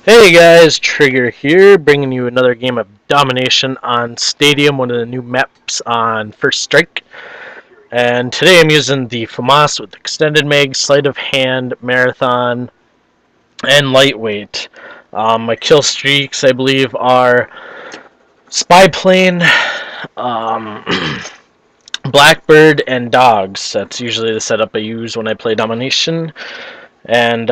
Hey guys, Trigger here, bringing you another game of Domination on Stadium, one of the new maps on First Strike. And today I'm using the FAMAS with Extended Mag, Sleight of Hand, Marathon, and Lightweight. My kill streaks, I believe, are Spy Plane, um, Blackbird, and Dogs. That's usually the setup I use when I play Domination. And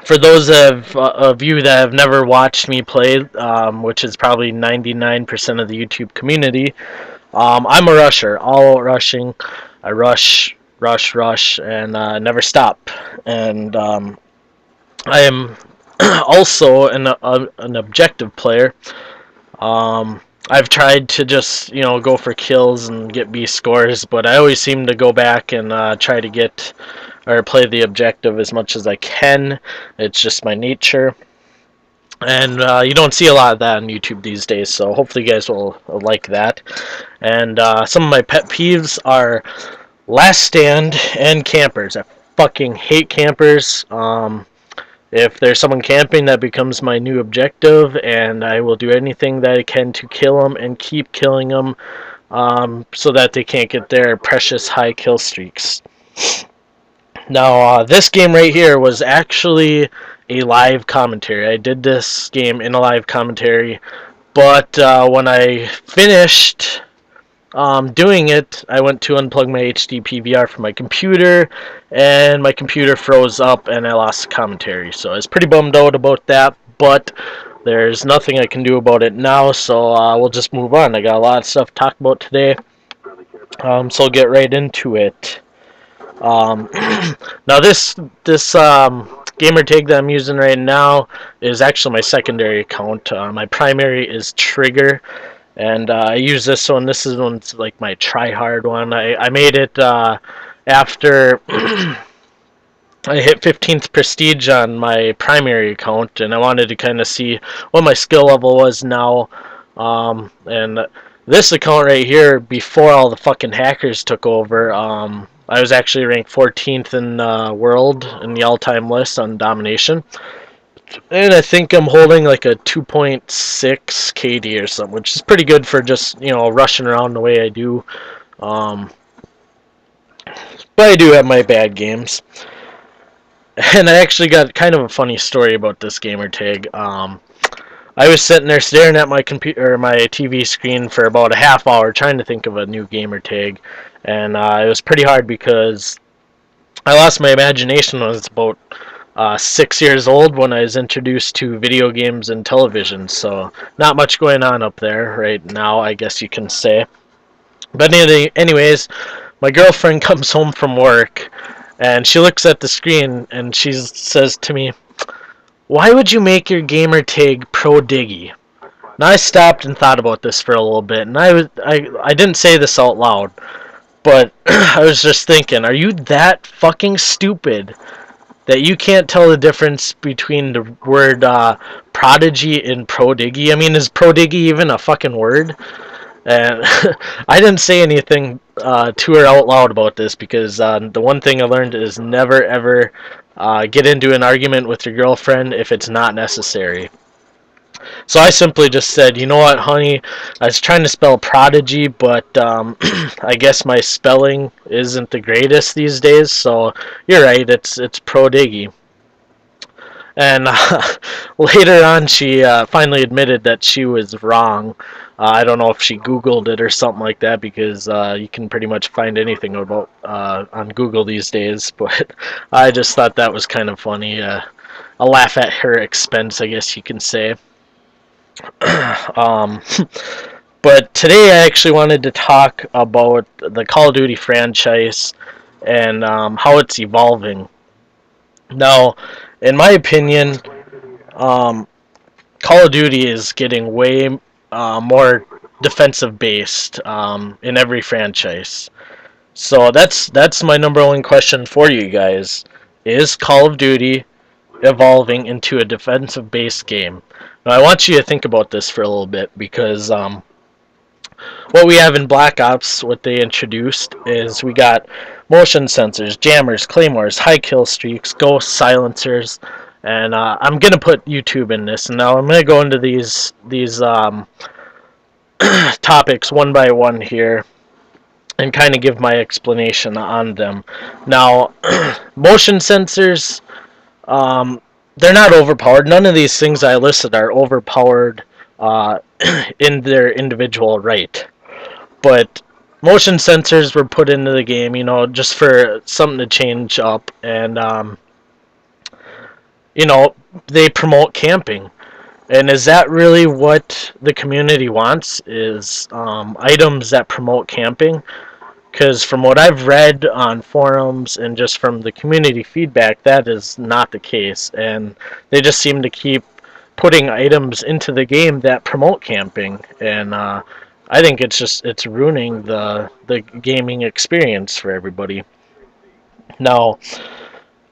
for those of you that have never watched me play, which is probably 99% of the YouTube community, I'm a rusher, all rushing. I rush, rush, rush, and never stop. And I am also an objective player. I've tried to just go for kills and get B scores, but I always seem to go back and try to get or play the objective as much as I can. It's just my nature. And you don't see a lot of that on YouTube these days, so hopefully you guys will like that. And some of my pet peeves are Last Stand and campers. I fucking hate campers. If there's someone camping, that becomes my new objective, and I will do anything that I can to kill them and keep killing them, so that they can't get their precious high kill streaks. Now, this game right here was actually a live commentary. I did this game in a live commentary, but when I finished doing it, I went to unplug my HD PVR from my computer, and my computer froze up, and I lost the commentary. So I was pretty bummed out about that, but there's nothing I can do about it now, so we'll just move on. I got a lot of stuff to talk about today, so I'll get right into it. Um, Now this gamer tag that I'm using right now is actually my secondary account. My primary is Trigger, and I use this one. This is one's like my try hard one. I made it after I hit 15th prestige on my primary account, and I wanted to kind of see what my skill level was now. And this account right here, before all the fucking hackers took over, I was actually ranked 14th in the world in the all-time list on domination. And I think I'm holding like a 2.6 KD or something, which is pretty good for just, rushing around the way I do. Um, but I do have my bad games. And I actually got kind of a funny story about this gamer tag. I was sitting there staring at my computer, or my TV screen for about a half hour, trying to think of a new gamer tag, and it was pretty hard because I lost my imagination when I was about 6 years old when I was introduced to video games and television. So not much going on up there right now, I guess you can say. But anyways, my girlfriend comes home from work, and she looks at the screen and she says to me, "Why would you make your gamer tag Pro Diggy?" Now I stopped and thought about this for a little bit, and I didn't say this out loud, but I was just thinking, are you that fucking stupid that you can't tell the difference between the word prodigy and prodiggy? I mean, is prodiggy even a fucking word? And I didn't say anything to her out loud about this because the one thing I learned is never ever get into an argument with your girlfriend if it's not necessary. So I simply just said, you know what, honey, I was trying to spell prodigy, but I guess my spelling isn't the greatest these days, so you're right, it's prodiggy. And later on, she finally admitted that she was wrong. I don't know if she Googled it or something like that because you can pretty much find anything about on Google these days. But I just thought that was kind of funny. A laugh at her expense, I guess you can say. um, but today I actually wanted to talk about the Call of Duty franchise and how it's evolving. Now, in my opinion, um, Call of Duty is getting way more defensive based in every franchise. So that's my number one question for you guys. Is Call of Duty evolving into a defensive based game? Now I want you to think about this for a little bit because what we have in Black Ops, what they introduced is we got motion sensors, jammers, claymores, high kill streaks, ghost silencers, And I'm gonna put YouTube in this. And now I'm gonna go into these topics one by one here and kind of give my explanation on them. Now, motion sensors, um, they're not overpowered. None of these things I listed are overpowered uh, in their individual right. But motion sensors were put into the game, just for something to change up. And, they promote camping. And is that really what the community wants? Is items that promote camping? Because from what I've read on forums and just from the community feedback, that is not the case. And they just seem to keep putting items into the game that promote camping. And I think it's ruining the gaming experience for everybody. Now,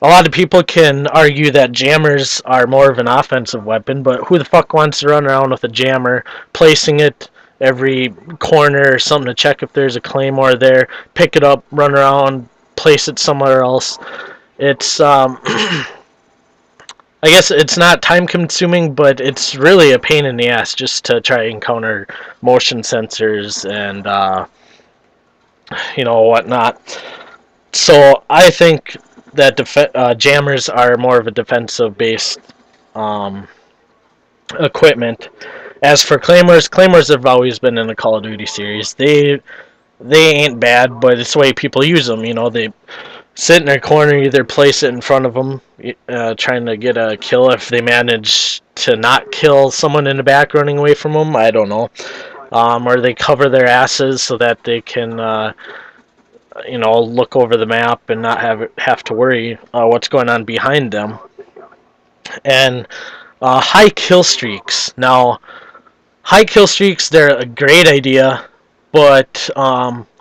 a lot of people can argue that jammers are more of an offensive weapon, but who the fuck wants to run around with a jammer, placing it every corner or something to check if there's a claymore there, pick it up, run around, place it somewhere else? It's I guess it's not time consuming, but it's really a pain in the ass just to try and counter motion sensors and whatnot. So I think that jammers are more of a defensive based um, equipment. As for claymores, claymores have always been in the Call of Duty series. They ain't bad, but it's the way people use them. They sit in their corner, either place it in front of them, trying to get a kill. If they manage to not kill someone in the back running away from them, I don't know. Or they cover their asses so that they can look over the map and not have to worry what's going on behind them. And high kill streaks. Now, high kill streaks, they're a great idea, but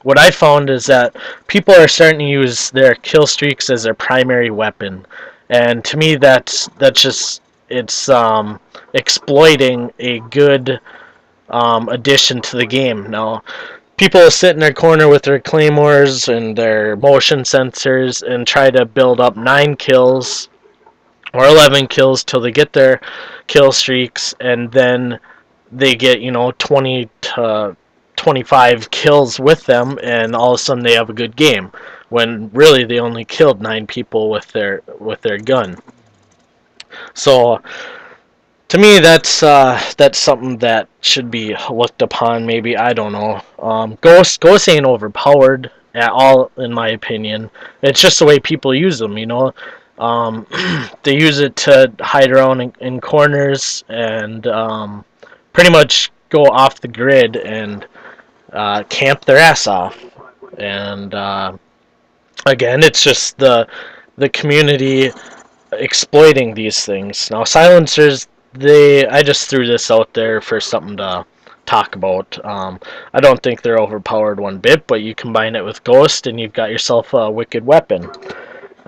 what I found is that people are starting to use their kill streaks as their primary weapon. And to me, that's just, it's exploiting a good addition to the game. Now, people sit in their corner with their claymores and their motion sensors and try to build up 9 kills or 11 kills till they get their kill streaks, and then they get 20 to 25 kills with them, and all of a sudden they have a good game when really they only killed 9 people with their gun. So to me, that's something that should be looked upon. Maybe, I don't know. Ghosts ain't overpowered at all, in my opinion. It's just the way people use them. They use it to hide around in corners and pretty much go off the grid and camp their ass off. And again, it's just the community exploiting these things. Now, silencers, I just threw this out there for something to talk about. I don't think they're overpowered one bit, but you combine it with Ghost and you've got yourself a wicked weapon.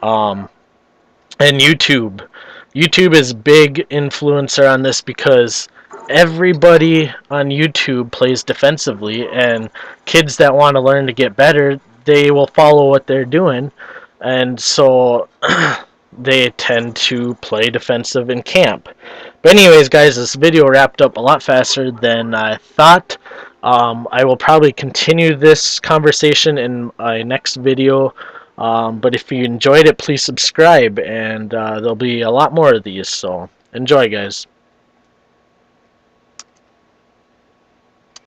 And YouTube is a big influencer on this because everybody on YouTube plays defensively, and kids that want to learn to get better, they will follow what they're doing, and so they tend to play defensive in camp. But anyways, guys, this video wrapped up a lot faster than I thought. I will probably continue this conversation in my next video. But if you enjoyed it, please subscribe, and there'll be a lot more of these, so enjoy, guys.